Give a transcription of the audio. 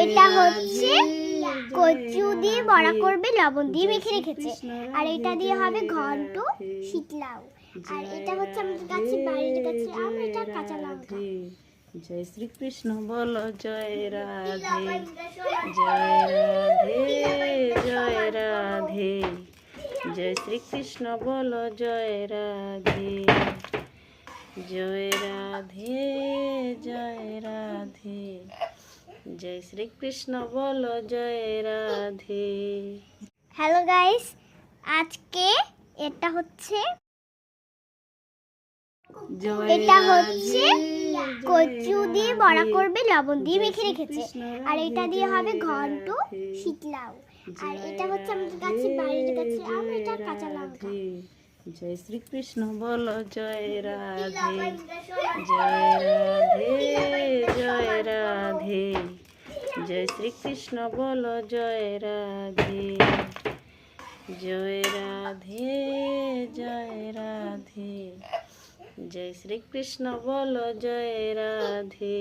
এটা হচ্ছে কচু দিয়ে বড়া করবে, লবণ দিয়ে মেখে রেখেছে। আর এটা দিয়ে হবে ঘন্ট, শীতলাউ। আর এটা হচ্ছে আমাদের কাছে বাড়ির কাছে আম, এটা কাঁচা লঙ্কা। জয় শ্রীকৃষ্ণ বলো জয় রাধে, জয় রাধে, জয় রাধে। জয় শ্রীকৃষ্ণ বলো জয় রাধে, জয় রাধে, জয় রাধে। জয় শ্রীকৃষ্ণ বলো জয় রাধে। হ্যালো গাইস, আজকে এটা হচ্ছে কচু দিয়ে বড়া করবে, লবণ দিয়ে মেখে রেখেছে। আর এটা দিয়ে হবে ঘন্ট, শীতলাউ। আর এটা হচ্ছে আমাদের কাছে বাড়ির কাছে আম, এটা কাঁচা লঙ্কা। জয় শ্রীকৃষ্ণ বলো জয় রাধে, জয় রাধে, জয় রাধে। জয় শ্রীকৃষ্ণ বলো জয় রাধে, জয় রাধে, জয় রাধে। জয় শ্রীকৃষ্ণ বলো জয় রাধে।